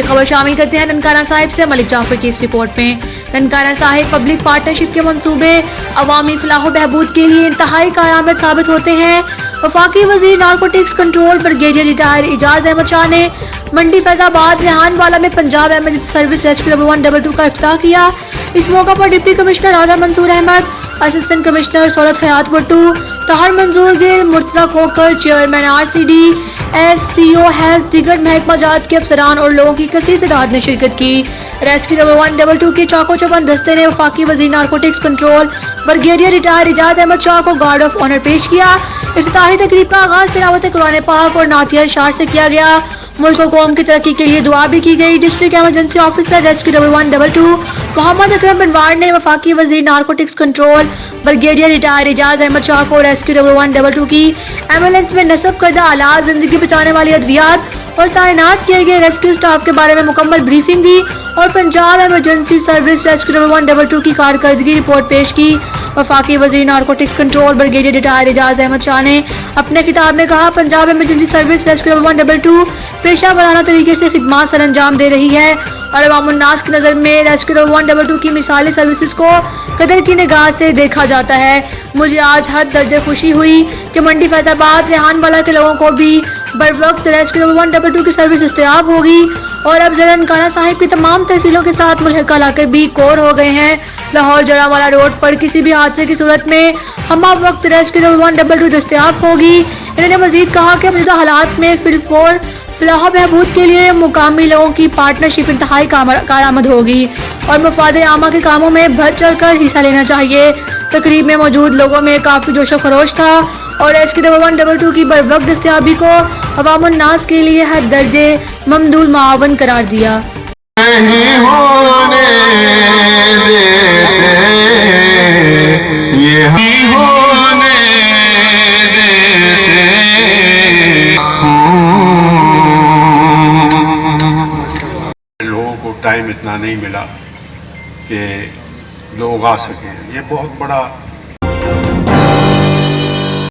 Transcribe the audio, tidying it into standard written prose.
खबर शामिल करते हैं ननकाना साहिब से। मलिक जाफर की इस रिपोर्ट में ननकाना साहिब पब्लिक पार्टनरशिप के मंसूबे अवामी फलाह बहबूद के लिए इंतहाई कारआमद साबित होते हैं। वफाकी वजीर narcotics control brigadier retire Ejaz Ahmad Shah ने मंडी फैजाबाद रेहानवाला में Punjab emergency service rescue number 122 का इफ्ताह किया। इस मौका पर deputy commissioner Raja Mansoor Ahmad, assistant commissioner Saurat Hayat Bhattu, Tahir Manzoor Gill, Murtaza Khokhar, chairman RCD, SCO health, दीगर महकमा जात के अफसरान और लोगों की कसीर तादाद ने शिरकत की। रेस्क्यू नंबर 122 के चाको चौबंद दस्ते ने वफाकी वजीर narcotics control brigadier retire Ejaz Ahmad Shah को गार्ड ऑफ ऑनर पेश किया। इफ्तिताही तकरीब का आगाज तिलावत कुरान पाक और नातिया इशार से किया गया। मुल्क और कौम की तरक्की के लिए दुआ भी की गई। District emergency officer rescue number 122 Mohammad Akram Binwar ने वफाकी वजीर narcotics control brigadier retire Ejaz Ahmad Shah को रेस्क्यू नंबर 122 की एम्बुलेंस में नस्ब करदा आलात, जिंदगी बचाने वाली अद्वियात और तैनात किए गए रेस्क्यू स्टाफ के बारे में मुकम्मल ब्रीफिंग दी और Punjab emergency service rescue number 122 की कारकर्दगी रिपोर्ट पेश की। वफाकी वजीर narcotics control brigadier retire Ejaz Ahmad Shah ने अपने खिताब में कहा, Punjab emergency service rescue number 122 पेशा वाराना तरीके से खिदमत सर अंजाम दे रही है और अवामुन्नास की नज़र में रेस्क्यू नंबर 122 की मिसाली सर्विसेज को कदर की निगाह से देखा जाता है। मुझे आज हद दर्जे खुशी हुई कि मंडी फैजाबाद रेहानवाला के लोगों को भी बर वक्त रेस्क्यू नंबर 122 की सर्विस इस्तेमाल होगी और अब ज़रा ननकाना साहिब की तमाम तहसीलों के साथ मुल्हिका इलाके भी कोर हो गए हैं। लाहौर जरावाला रोड पर किसी भी हादसे की सूरत में हमा वक्त रेस्क्यू नंबर 122 दस्तयाब होगी। इन्होंने मजीद कहा कि मौजूदा हालात में फिलफोर फलाह बहबूद के लिए मुकामी लोगों की पार्टनरशिप इंतहाई कारआमद होगी और मफाद आमा के कामों में बढ़ चढ़ कर हिस्सा लेना चाहिए। तकरीब में मौजूद लोगों में काफ़ी जोशो खरोश था और रेस्क्यू नंबर 122 की बर वक्त दस्तयाबी को अवामुन्नास के लिए हर दर्जे ममदूल मावन करार दिया। नहीं होने देते, ये होने देते, लोगों को टाइम इतना नहीं मिला कि लोग आ सकें। ये बहुत बड़ा